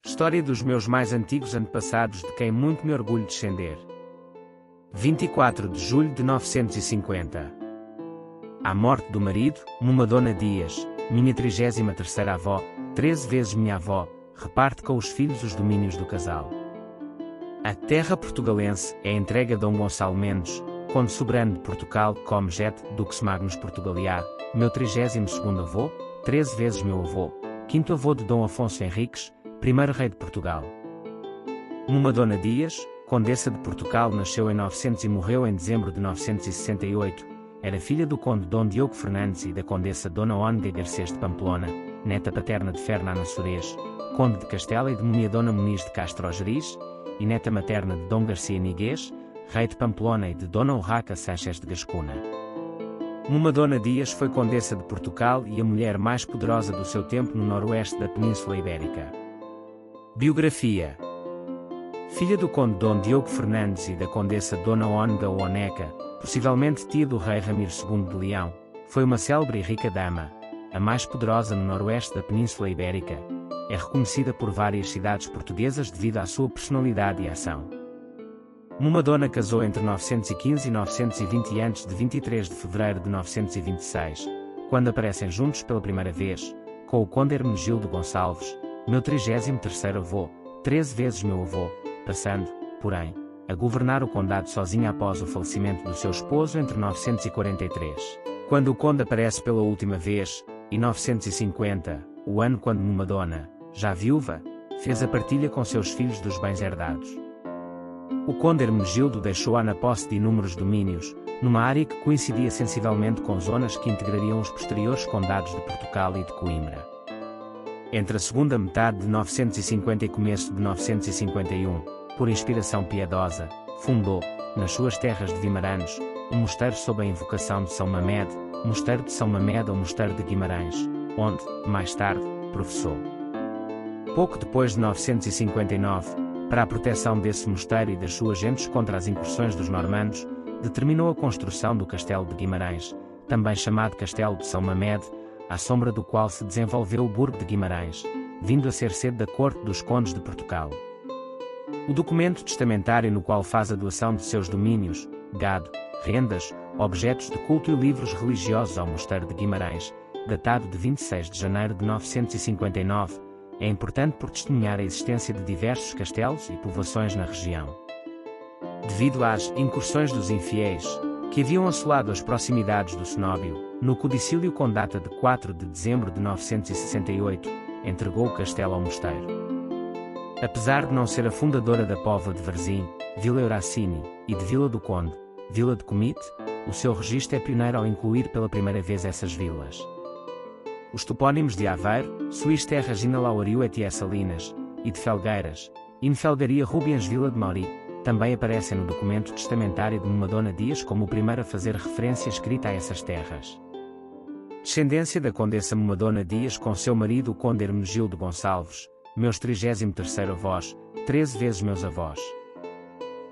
História dos meus mais antigos antepassados de quem muito me orgulho descender. 24 de julho de 950. À morte do marido, Mumadona Dias, minha 33ª avó, 13 vezes minha avó, reparte com os filhos os domínios do casal. A terra portugalense é entregue a Dom Gonçalo Mendes, conde soberano de Portugal, Comejet, Dux Magnus Portugaliar, meu 32º avô, 13 vezes meu avô, 5º avô de Dom Afonso Henriques, primeiro rei de Portugal. Mumadona Dias, condessa de Portugal, nasceu em 900 e morreu em dezembro de 968, era filha do conde Dom Diogo Fernandes e da condessa Dona Ónega Garcês de Pamplona, neta paterna de Fernando Surês, conde de Castela e de Munha Dona Muniz de Castro Algeriz, e neta materna de Dom Garcia Niguês, rei de Pamplona e de Dona Urraca Sánchez de Gascuna. Mumadona Dias foi condessa de Portugal e a mulher mais poderosa do seu tempo no noroeste da Península Ibérica. Biografia. Filha do conde Dom Diogo Fernandes e da condessa Dona Ónega ou Oneca, possivelmente tia do rei Ramiro II de Leão, foi uma célebre e rica dama, a mais poderosa no noroeste da Península Ibérica. É reconhecida por várias cidades portuguesas devido à sua personalidade e ação. Mumadona casou entre 915 e 920 e antes de 23 de fevereiro de 926, quando aparecem juntos pela primeira vez, com o conde Hermenegildo Gonçalves, meu 33º avô, 13 vezes meu avô, passando, porém, a governar o condado sozinha após o falecimento do seu esposo entre 943, quando o conde aparece pela última vez, e 950, o ano quando Mumadona, já viúva, fez a partilha com seus filhos dos bens herdados. O conde Hermenegildo deixou-a na posse de inúmeros domínios, numa área que coincidia sensivelmente com zonas que integrariam os posteriores condados de Portugal e de Coimbra. Entre a segunda metade de 950 e começo de 951, por inspiração piedosa, fundou, nas suas terras de Guimarães, um mosteiro sob a invocação de São Mamed, Mosteiro de São Mamed ou Mosteiro de Guimarães, onde, mais tarde, professou. Pouco depois de 959, para a proteção desse mosteiro e das suas gentes contra as incursões dos normandos, determinou a construção do Castelo de Guimarães, também chamado Castelo de São Mamed, à sombra do qual se desenvolveu o Burgo de Guimarães, vindo a ser sede da corte dos condes de Portugal. O documento testamentário no qual faz a doação de seus domínios, gado, rendas, objetos de culto e livros religiosos ao Mosteiro de Guimarães, datado de 26 de janeiro de 959, é importante por testemunhar a existência de diversos castelos e povoações na região. Devido às incursões dos infiéis, que haviam assolado as proximidades do cenóbio, no codicílio com data de 4 de dezembro de 968, entregou o castelo ao mosteiro. Apesar de não ser a fundadora da Póvoa de Varzim, Vila Euracini, e de Vila do Conde, Vila de Comite, o seu registro é pioneiro ao incluir pela primeira vez essas vilas. Os topónimos de Aveiro, Suis Terra Gina Lauriu et Salinas, e de Felgueiras, Infelgaria Rubiens Vila de Mauri, também aparecem no documento testamentário de Mumadona Dias como o primeiro a fazer referência escrita a essas terras. Descendência da condessa Mumadona Dias com seu marido o conde Hermenegildo Gonçalves, meus 33º avós, 13 vezes meus avós.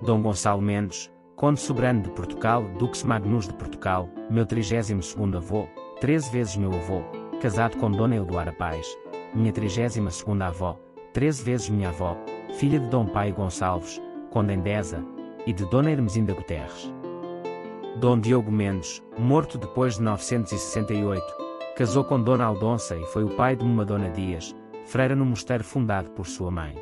Dom Gonçalo Mendes, conde soberano de Portugal, Dux Magnus de Portugal, meu 32º avô, 13 vezes meu avô, casado com Dona Eldoara Paz, minha 32ª avó, 13 vezes minha avó, filha de Dom Paio Gonçalves, conde Endesa, e de Dona Hermesinda Guterres. Dom Diogo Mendes, morto depois de 968, casou com Dona Aldonça e foi o pai de Mumadona Dias, freira no mosteiro fundado por sua mãe.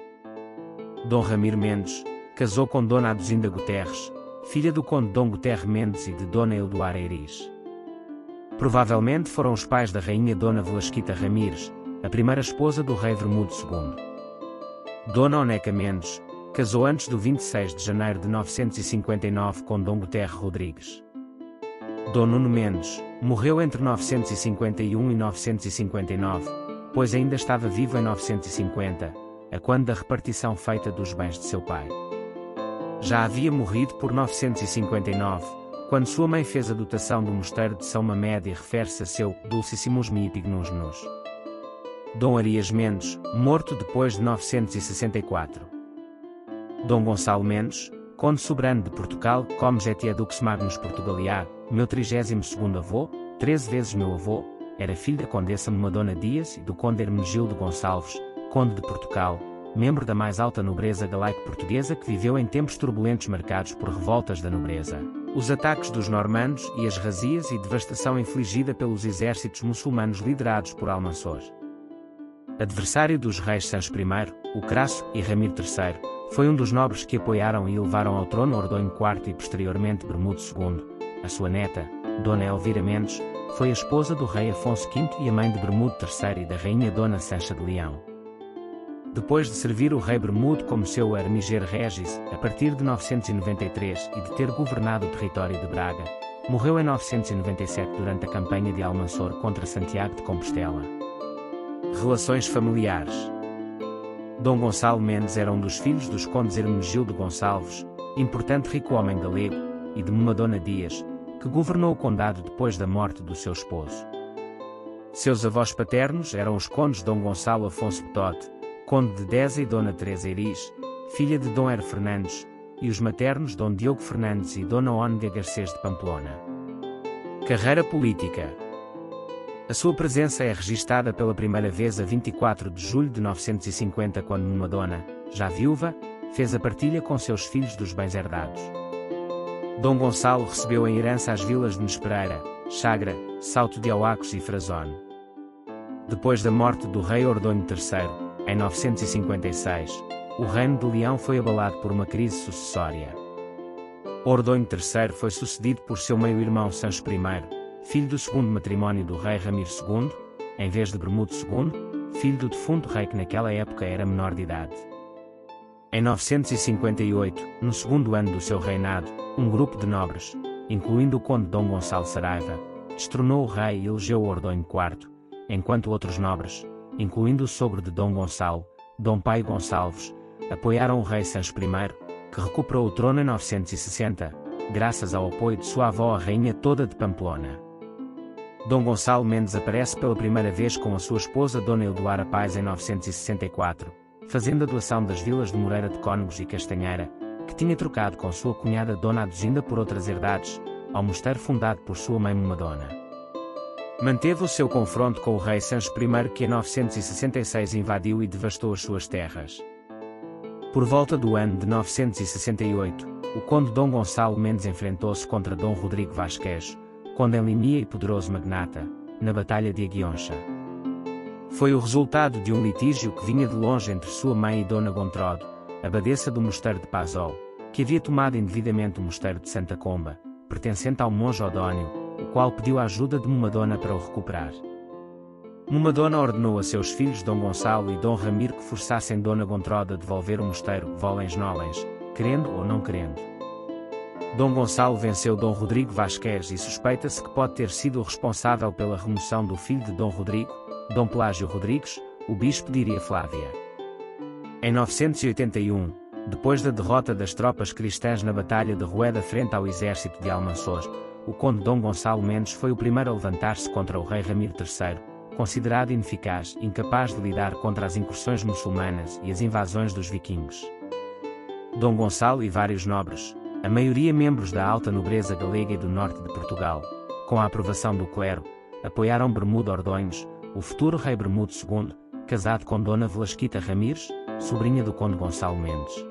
Dom Ramiro Mendes, casou com Dona Aduzinda Guterres, filha do conde Dom Guterres Mendes e de Dona Eldoara Eris. Provavelmente foram os pais da rainha Dona Velasquita Ramires, a primeira esposa do rei Vermudo II. Dona Oneca Mendes, casou antes do 26 de janeiro de 959 com Dom Guterres Rodrigues. Dom Nuno Mendes, morreu entre 951 e 959, pois ainda estava vivo em 950, a quando da repartição feita dos bens de seu pai. Já havia morrido por 959, quando sua mãe fez a dotação do mosteiro de São Mamed e refere-se a seu Dulcissimus mi Pignus Nos. Dom Arias Mendes, morto depois de 964. Dom Gonçalo Mendes, conde soberano de Portugal, Comejet e Dux Magnus Portugaliar, meu 32º avô, 13 vezes meu avô, era filho da condessa Mumadona Dias e do conde Hermenegildo Gonçalves, conde de Portugal, membro da mais alta nobreza galaico-portuguesa que viveu em tempos turbulentos marcados por revoltas da nobreza, os ataques dos normandos e as razias e devastação infligida pelos exércitos muçulmanos liderados por Almansor. Adversário dos reis Sancho I, o Crasso e Ramiro III, foi um dos nobres que apoiaram e levaram ao trono Ordonho IV e posteriormente Bermudo II. A sua neta, Dona Elvira Mendes, foi a esposa do rei Afonso V e a mãe de Bermudo III e da rainha Dona Sancha de Leão. Depois de servir o rei Bermudo como seu armiger regis, a partir de 993 e de ter governado o território de Braga, morreu em 997 durante a campanha de Almansor contra Santiago de Compostela. Relações familiares. Dom Gonçalo Mendes era um dos filhos dos condes Hermenegildo Gonçalves, importante rico homem galego, e de Madona Dias, que governou o condado depois da morte do seu esposo. Seus avós paternos eram os condes Dom Gonçalo Afonso Betote, conde de Deza e Dona Teresa Eris, filha de Dom Ero Fernandes, e os maternos Dom Diogo Fernandes e Dona Ónega Garcês de Pamplona. Carreira política. A sua presença é registada pela primeira vez a 24 de julho de 950 quando Madona, já viúva, fez a partilha com seus filhos dos bens herdados. Dom Gonçalo recebeu em herança as vilas de Nespereira, Chagra, Salto de Auacos e Frazone. Depois da morte do rei Ordonho III, em 956, o reino de Leão foi abalado por uma crise sucessória. Ordonho III foi sucedido por seu meio-irmão Sancho I, filho do segundo matrimónio do rei Ramiro II, em vez de Bermudo II, filho do defunto rei que naquela época era menor de idade. Em 958, no segundo ano do seu reinado, um grupo de nobres, incluindo o conde Dom Gonçalo Saraiva, destronou o rei e elegeu Ordonho IV, enquanto outros nobres, incluindo o sogro de Dom Gonçalo, Dom Paio Gonçalves, apoiaram o rei Sancho I, que recuperou o trono em 960, graças ao apoio de sua avó a rainha Toda de Pamplona. Dom Gonçalo Mendes aparece pela primeira vez com a sua esposa Dona Eldoara Paz em 964, fazendo a doação das vilas de Moreira de Cónegos e Castanheira, que tinha trocado com sua cunhada Dona Aduzinda por outras herdades, ao mosteiro fundado por sua mãe Madona. Manteve o seu confronto com o rei Sancho I que em 966 invadiu e devastou as suas terras. Por volta do ano de 968, o conde Dom Gonçalo Mendes enfrentou-se contra Dom Rodrigo Vasquez, conde em Limia e poderoso magnata, na Batalha de Aguioncha. Foi o resultado de um litígio que vinha de longe entre sua mãe e Dona Gontrodo, abadesa do mosteiro de Pazol, que havia tomado indevidamente o mosteiro de Santa Comba, pertencente ao monge Odónio, o qual pediu a ajuda de Madona para o recuperar. Madona ordenou a seus filhos Dom Gonçalo e Dom Ramiro que forçassem Dona Gontrodo a devolver o mosteiro volens nolens, querendo ou não querendo. Dom Gonçalo venceu Dom Rodrigo Vasquez e suspeita-se que pode ter sido o responsável pela remoção do filho de Dom Rodrigo, Dom Pelágio Rodrigues, o bispo de Iria Flávia. Em 981, depois da derrota das tropas cristãs na Batalha de Rueda frente ao exército de Almansor, o conde Dom Gonçalo Mendes foi o primeiro a levantar-se contra o rei Ramiro III, considerado ineficaz, incapaz de lidar contra as incursões muçulmanas e as invasões dos vikingos. Dom Gonçalo e vários nobres, a maioria membros da alta nobreza galega e do norte de Portugal, com a aprovação do clero, apoiaram Bermudo Ordonhos, o futuro rei Bermudo II, casado com Dona Velasquita Ramires, sobrinha do conde Gonçalo Mendes.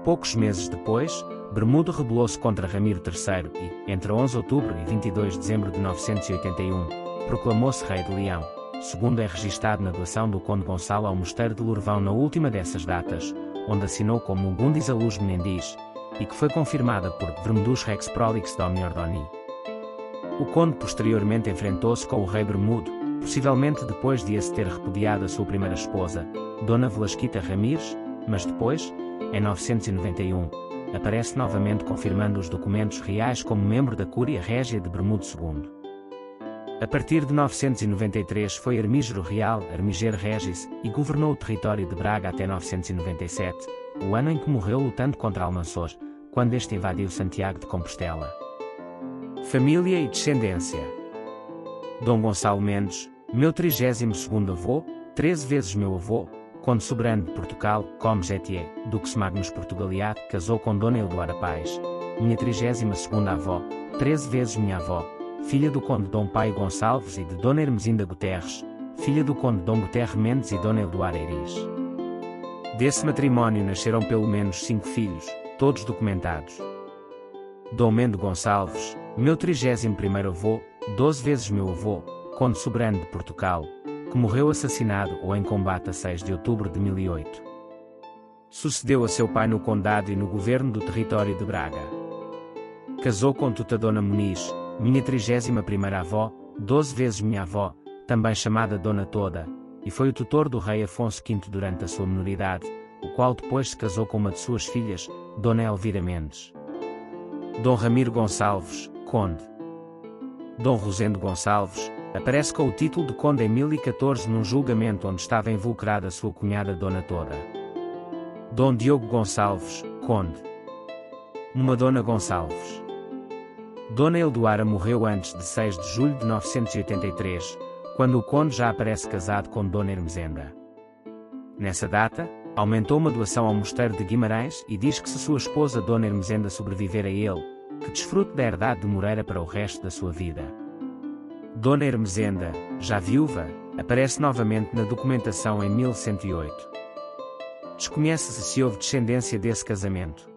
Poucos meses depois, Bermudo rebelou-se contra Ramiro III e, entre 11 de outubro e 22 de dezembro de 981, proclamou-se rei de Leão, segundo é registado na doação do conde Gonçalo ao mosteiro de Lourvão na última dessas datas, onde assinou como Gundis a Luz Menendis, e que foi confirmada por Vermudus Rex Prolix Domini Ordoni. O conde posteriormente enfrentou-se com o rei Bermudo, possivelmente depois de esse ter repudiado a sua primeira esposa, Dona Velasquita Ramires, mas depois, em 991, aparece novamente confirmando os documentos reais como membro da Cúria Régia de Bermudo II. A partir de 993 foi Armígero Real, Armiger Regis, e governou o território de Braga até 997, o ano em que morreu lutando contra Almansor, quando este invadiu Santiago de Compostela. Família e descendência. Dom Gonçalo Mendes, meu 32º avô, 13 vezes meu avô, conde soberano de Portugal, Comes Etier, Dux Magnus Portugaliat, casou com Dona Eldoara Paz, minha 32ª avó, 13 vezes minha avó, filha do conde Dom Paio Gonçalves e de Dona Hermesinda Guterres, filha do conde Dom Guterres Mendes e Dona Eldoara Eris. Desse matrimónio nasceram pelo menos 5 filhos, todos documentados. Dom Mendo Gonçalves, meu 31º avô, 12 vezes meu avô, conde soberano de Portugal, que morreu assassinado ou em combate a 6 de outubro de 1008. Sucedeu a seu pai no condado e no governo do território de Braga. Casou com Tuta Dona Muniz, minha 31ª avó, 12 vezes minha avó, também chamada Dona Toda, e foi o tutor do rei Afonso V durante a sua minoridade, o qual depois se casou com uma de suas filhas, Dona Elvira Mendes. Dom Ramiro Gonçalves, conde. Dom Rosendo Gonçalves, aparece com o título de conde em 1014 num julgamento onde estava involucrada sua cunhada Dona Toda. Dom Diogo Gonçalves, conde. Uma Dona Gonçalves. Dona Eldoara morreu antes de 6 de julho de 983, quando o conde já aparece casado com Dona Hermesenda. Nessa data, aumentou uma doação ao mosteiro de Guimarães e diz que se sua esposa Dona Hermesenda sobreviver a ele, que desfrute da herdade de Moreira para o resto da sua vida. Dona Hermesenda, já viúva, aparece novamente na documentação em 1108. Desconhece-se se houve descendência desse casamento.